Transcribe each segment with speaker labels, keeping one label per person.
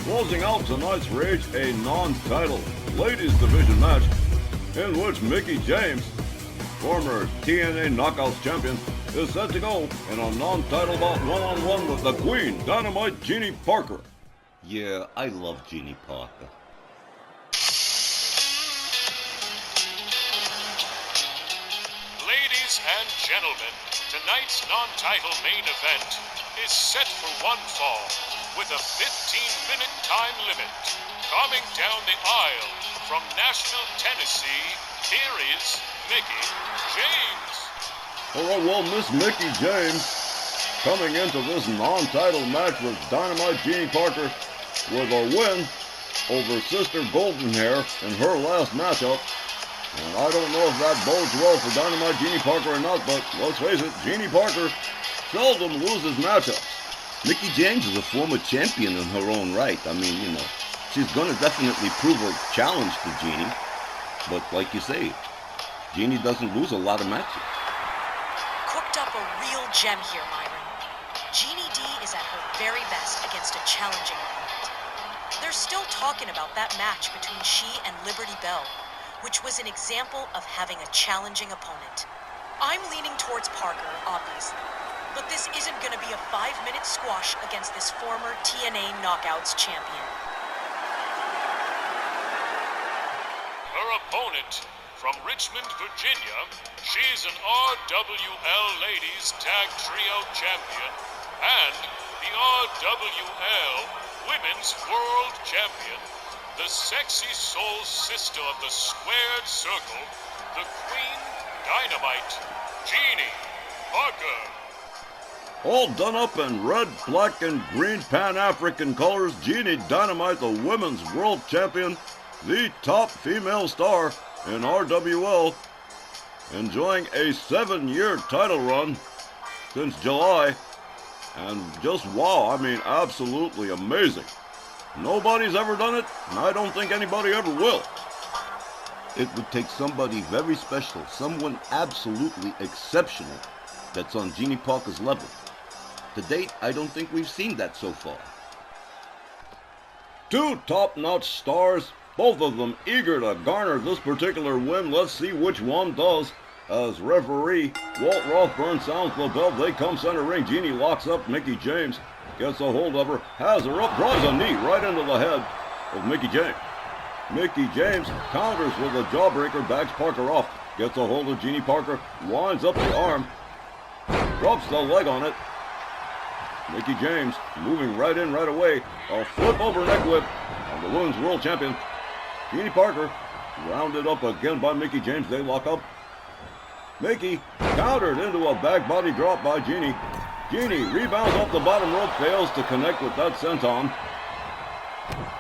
Speaker 1: Closing out tonight's Rage, a non-title ladies division match in which Mickie James, former TNA Knockouts champion, is set to go in a non-title bout one-on-one with the Queen, Dynamite Genie Parker.
Speaker 2: Yeah, I love Genie Parker.
Speaker 3: Ladies and gentlemen, tonight's non-title main event is set for one fall with a 15-minute time limit. Coming down the aisle from Nashville, Tennessee, here is Mickie James.
Speaker 1: Alright, well, Miss Mickie James coming into this non-title match with Dynamite Genie Parker with a win over Sister Golden Hair in her last matchup. And I don't know if that bodes well for Dynamite Genie Parker or not, but let's face it, Genie Parker seldom loses matchups.
Speaker 2: Mickie James is a former champion in her own right. I mean, you know, she's going to definitely prove a challenge to Genie. But like you say, Genie doesn't lose a lot of matches.
Speaker 4: Cooked up a real gem here, Myron. Genie D is at her very best against a challenging opponent. They're still talking about that match between she and Liberty Bell, which was an example of having a challenging opponent. I'm leaning towards Parker, obviously, but this isn't going to be a 5-minute squash against this former TNA Knockouts champion.
Speaker 3: Her opponent, from Richmond, Virginia, she's an RWL Ladies Tag Trio champion and the RWL Women's World Champion, the sexy soul sister of the squared circle, the Queen Dynamite, Genie Parker.
Speaker 1: All done up in red, black, and green Pan-African colors, Genie Dynamite, the Women's World Champion, the top female star in RWL, enjoying a 7-year title run since July, and just wow, I mean, absolutely amazing. Nobody's ever done it, and I don't think anybody ever will.
Speaker 2: It would take somebody very special, someone absolutely exceptional, that's on Genie Parker's level. To date, I don't think we've seen that so far.
Speaker 1: Two top-notch stars, both of them eager to garner this particular win. Let's see which one does. As referee Walt Rothburn sounds the bell, they come center ring. Genie locks up Mickie James, gets a hold of her, has her up, drives a knee right into the head of Mickie James. Mickie James counters with a jawbreaker, backs Parker off, gets a hold of Genie Parker, winds up the arm, drops the leg on it. Mickie James moving right in right away. A flip over neck whip on the Women's World Champion. Genie Parker rounded up again by Mickie James. They lock up. Mickie countered into a back body drop by Genie. Genie rebounds off the bottom rope, fails to connect with that senton.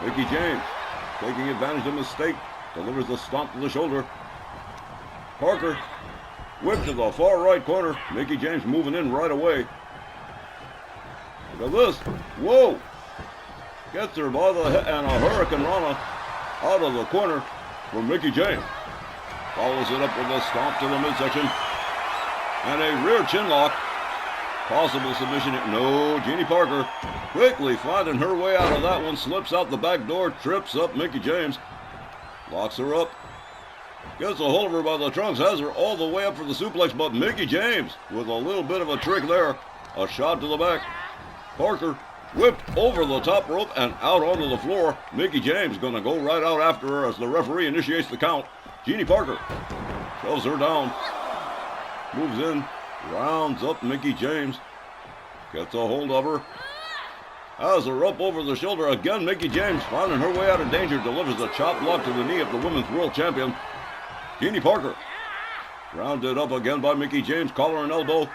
Speaker 1: Mickie James taking advantage of mistake, delivers the stomp to the shoulder. Parker whipped to the far right corner. Mickie James moving in right away. Look at this. Whoa! Gets her by the head and a Hurricane Rana out of the corner for Mickie James. Follows it up with a stomp to the midsection. And a rear chin lock. Possible submission. No, Genie Parker quickly finding her way out of that one. Slips out the back door, trips up Mickie James. Locks her up. Gets a hold of her by the trunks, has her all the way up for the suplex, but Mickie James with a little bit of a trick there. A shot to the back. Parker whipped over the top rope and out onto the floor. Mickie James going to go right out after her as the referee initiates the count. Genie Parker shoves her down. Moves in, rounds up Mickie James. Gets a hold of her. Has her up over the shoulder again. Mickie James finding her way out of danger. Delivers a chop block to the knee of the Women's World Champion. Genie Parker rounded up again by Mickie James. Collar and elbow.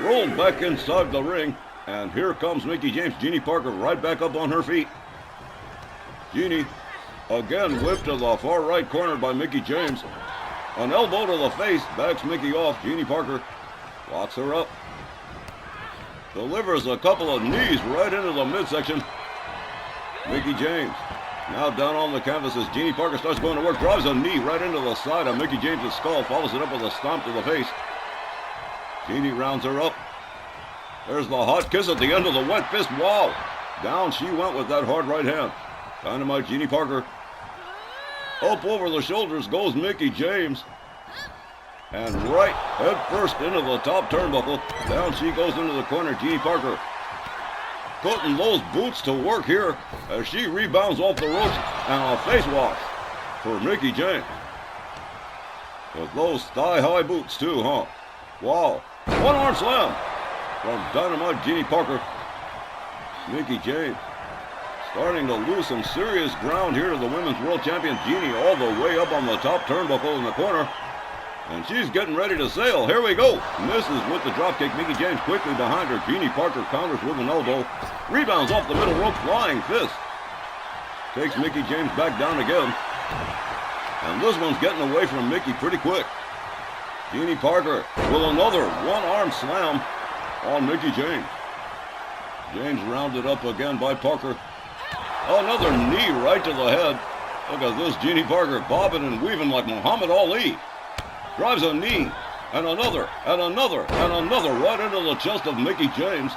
Speaker 1: Rolled back inside the ring. And here comes Mickie James. Genie Parker right back up on her feet. Genie again whipped to the far right corner by Mickie James. An elbow to the face. Backs Mickie off. Genie Parker locks her up. Delivers a couple of knees right into the midsection. Mickie James now down on the canvas as Genie Parker starts going to work. Drives a knee right into the side of Mickie James' skull. Follows it up with a stomp to the face. Genie rounds her up. There's the hot kiss at the end of the wet fist. Wow. Down she went with that hard right hand. Dynamite Genie Parker. Up over the shoulders goes Mickie James. And right head first into the top turnbuckle. Down she goes into the corner. Genie Parker putting those boots to work here as she rebounds off the ropes. And a face wash for Mickie James. With those thigh-high boots too, huh? Wow. One-arm slam from Dynamite Genie Parker. Mickie James starting to lose some serious ground here to the Women's World Champion Genie all the way up on the top turnbuckle in the corner. And she's getting ready to sail. Here we go. Misses with the dropkick. Mickie James quickly behind her. Genie Parker counters with an elbow. Rebounds off the middle rope. Flying fist. Takes Mickie James back down again. And this one's getting away from Mickie pretty quick. Genie Parker with another one-arm slam on Mickie James. James rounded up again by Parker. Another knee right to the head. Look at this, Genie Parker bobbing and weaving like Muhammad Ali. Drives a knee, and another, and another, and another right into the chest of Mickie James.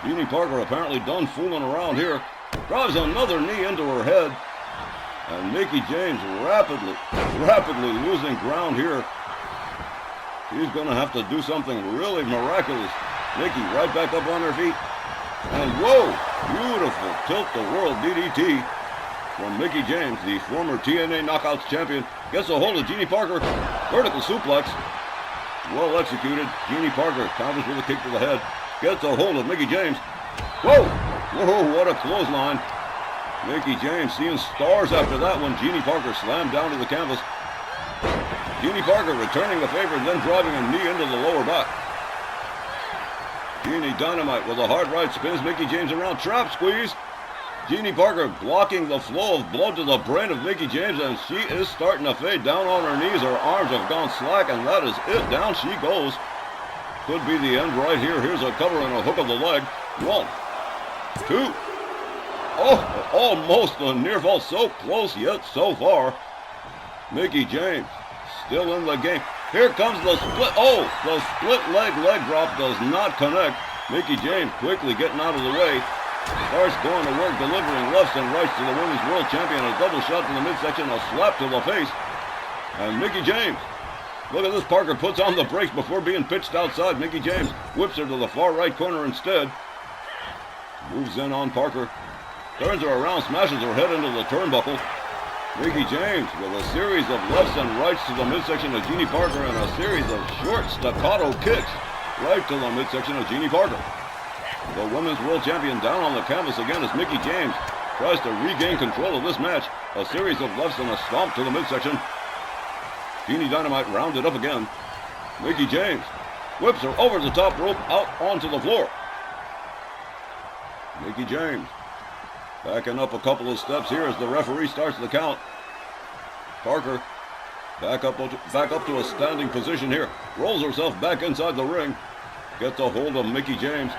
Speaker 1: Genie Parker apparently done fooling around here. Drives another knee into her head. And Mickie James rapidly losing ground here. She's going to have to do something really miraculous. Mickie right back up on her feet. And whoa, beautiful tilt-the-world DDT from Mickie James, the former TNA Knockouts champion. Gets a hold of Genie Parker. Vertical suplex. Well executed. Genie Parker counters with a kick to the head. Gets a hold of Mickie James. Whoa, whoa, what a clothesline. Mickie James seeing stars after that one. Genie Parker slammed down to the canvas. Genie Parker returning the favor, then driving a knee into the lower back. Genie Dynamite with a hard right spins Mickie James around. Trap squeeze. Genie Parker blocking the flow of blood to the brain of Mickie James, and she is starting to fade down on her knees. Her arms have gone slack, and that is it. Down she goes. Could be the end right here. Here's a cover and a hook of the leg. 1, 2. Oh, almost a near fall. So close yet so far. Mickie James still in the game. Here comes the split. Oh, the split leg drop does not connect. Mickie James quickly getting out of the way. Starts going to work, delivering lefts and rights to the Women's World Champion. A double shot to the midsection, a slap to the face. And Mickie James. Look at this. Parker puts on the brakes before being pitched outside. Mickie James whips her to the far right corner instead. Moves in on Parker. Turns her around, smashes her head into the turnbuckle. Mickie James with a series of lefts and rights to the midsection of Genie Parker and a series of short staccato kicks right to the midsection of Genie Parker. The Women's World Champion down on the canvas again as Mickie James tries to regain control of this match. A series of lefts and a stomp to the midsection. Genie Dynamite rounded up again. Mickie James whips her over the top rope out onto the floor. Mickie James backing up a couple of steps here as the referee starts the count. Parker back up to a standing position here. Rolls herself back inside the ring. Gets a hold of Mickie James.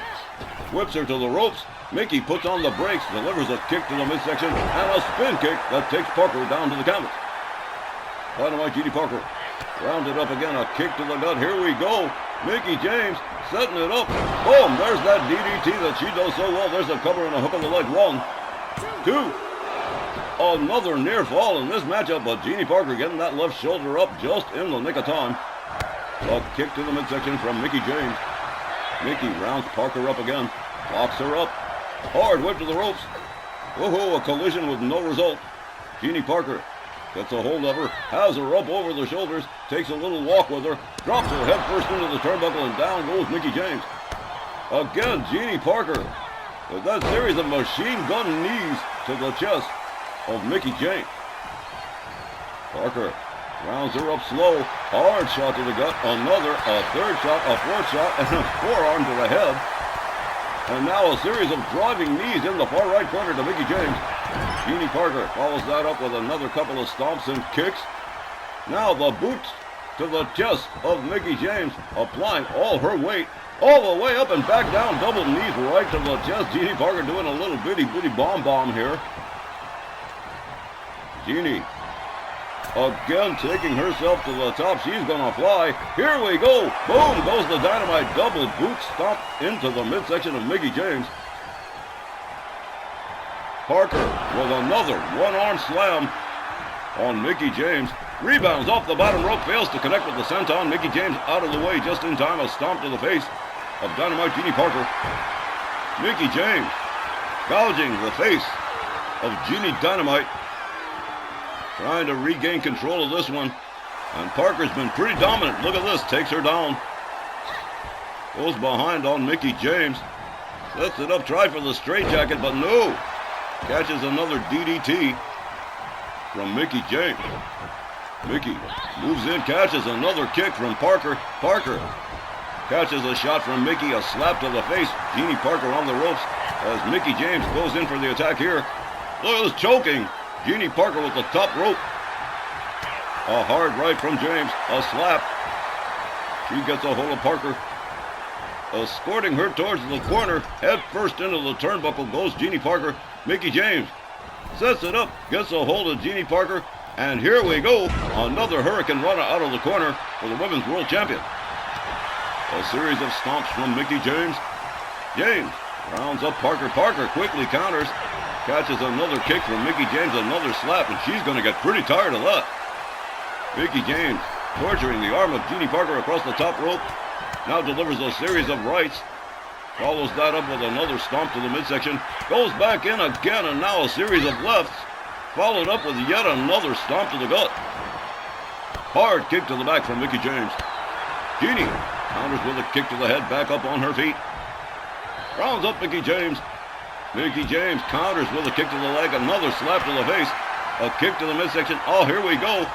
Speaker 1: Whips her to the ropes. Mickie puts on the brakes, delivers a kick to the midsection, and a spin kick that takes Parker down to the canvas. Dynamite Genie Parker rounded up again, a kick to the gut. Here we go. Mickie James setting it up. Boom, there's that DDT that she does so well. There's a cover and a hook of the leg. 1, 2. Another near fall in this matchup, but Genie Parker getting that left shoulder up just in the nick of time. A kick to the midsection from Mickie James. Mickie rounds Parker up again. Locks her up. Hard whip to the ropes. Whoa, a collision with no result. Genie Parker gets a hold of her, has her up over the shoulders, takes a little walk with her, drops her head first into the turnbuckle, and down goes Mickie James. Again, Genie Parker with that series of machine gun knees to the chest of Mickie James. Parker rounds her up slow. Hard shot to the gut. Another, a third shot, a fourth shot, and a forearm to the head. And now a series of driving knees in the far right corner to Mickie James. Genie Parker follows that up with another couple of stomps and kicks. Now the boot to the chest of Mickie James, applying all her weight all the way up and back down. Double knees right to the chest. Genie Parker doing a little bitty bomb here. Genie again taking herself to the top. She's gonna fly. Here we go. Boom goes the Dynamite. Double boot stomp into the midsection of Mickie James. Parker with another one-arm slam on Mickie James. Rebounds off the bottom rope, fails to connect with the senton. Mickie James out of the way just in time. A stomp to the face of Dynamite Genie Parker. Mickie James gouging the face of Genie Dynamite. Trying to regain control of this one. And Parker's been pretty dominant. Look at this. Takes her down. Goes behind on Mickie James. Sets it up. Try for the straitjacket, but no. Catches another DDT from Mickie James. Mickie moves in. Catches another kick from Parker. Parker catches a shot from Mickie. A slap to the face. Genie Parker on the ropes as Mickie James goes in for the attack here. Look at this choking. Genie Parker with the top rope. A hard right from James. A slap. She gets a hold of Parker. Escorting her towards the corner. Head first into the turnbuckle goes Genie Parker. Mickie James sets it up. Gets a hold of Genie Parker. And here we go. Another Hurricane Rana out of the corner for the Women's World Champion. A series of stomps from Mickie James. James rounds up Parker. Parker quickly counters. Catches another kick from Mickie James. Another slap. And she's going to get pretty tired of that. Mickie James torturing the arm of Genie Parker across the top rope. Now delivers a series of rights. Follows that up with another stomp to the midsection. Goes back in again, and now a series of lefts. Followed up with yet another stomp to the gut. Hard kick to the back from Mickie James. Genie counters with a kick to the head, back up on her feet. Rounds up Mickie James. Mickie James counters with a kick to the leg, another slap to the face. A kick to the midsection. Oh, here we go.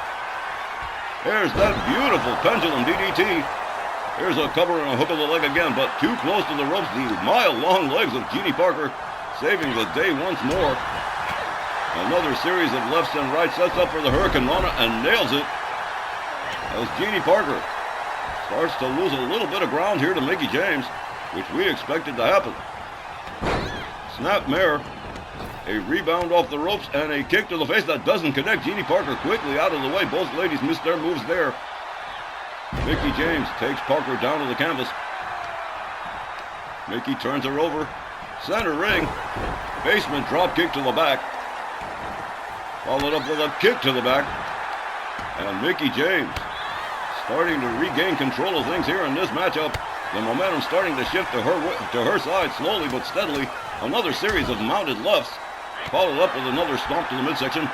Speaker 1: There's that beautiful pendulum DDT. Here's a cover and a hook of the leg again, but too close to the ropes. The mile-long legs of Genie Parker saving the day once more. Another series of lefts and rights sets up for the Hurricane Rana and nails it. As Genie Parker starts to lose a little bit of ground here to Mickie James, which we expected to happen. Snap mare. A rebound off the ropes and a kick to the face that doesn't connect. Genie Parker quickly out of the way. Both ladies missed their moves there. Mickie James takes Parker down to the canvas. Mickie turns her over. Center ring. Basement drop kick to the back. Followed up with a kick to the back. And Mickie James starting to regain control of things here in this matchup. The momentum starting to shift to her side slowly but steadily. Another series of mounted lefts. Followed up with another stomp to the midsection.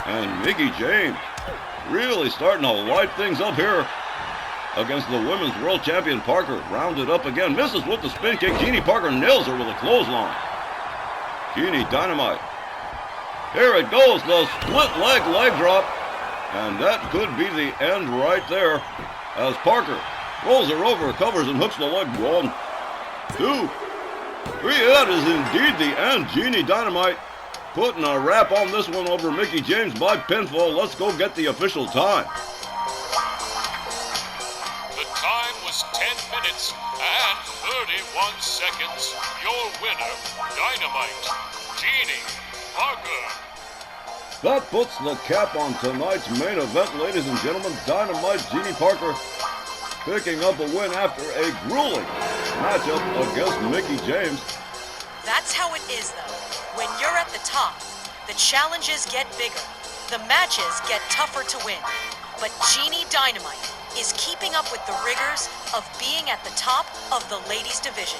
Speaker 1: And Mickie James really starting to light things up here against the Women's World Champion Parker. Rounded up again. Misses with the spin kick. Genie Parker nails her with a clothesline. Genie Dynamite. Here it goes. The split leg drop. And that could be the end right there. As Parker rolls her over, covers and hooks the leg. 1, 2, 3, that is indeed the end. Genie Dynamite putting a wrap on this one over Mickie James by pinfall. Let's go get the official time.
Speaker 3: The time was 10 minutes and 31 seconds. Your winner, Dynamite, Genie Parker.
Speaker 1: That puts the cap on tonight's main event, ladies and gentlemen. Dynamite Genie Parker picking up a win after a grueling matchup against Mickie James.
Speaker 4: That's how it is, though. When you're at the top, the challenges get bigger. The matches get tougher to win. But Genie Dynamite is keeping up with the rigors of being at the top of the ladies' division.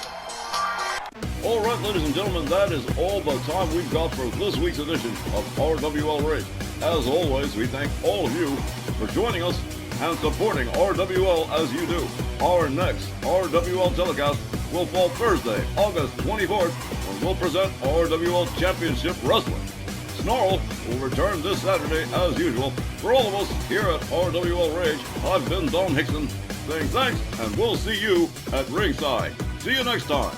Speaker 1: All right, ladies and gentlemen, that is all the time we've got for this week's edition of RWL Rage. As always, we thank all of you for joining us and supporting RWL as you do. Our next RWL telecast will fall Thursday, August 24th, when we'll present RWL Championship Wrestling. Snarl will return this Saturday as usual. For all of us here at RWL Rage, I've been Don Hickson saying thanks, and we'll see you at ringside. See you next time.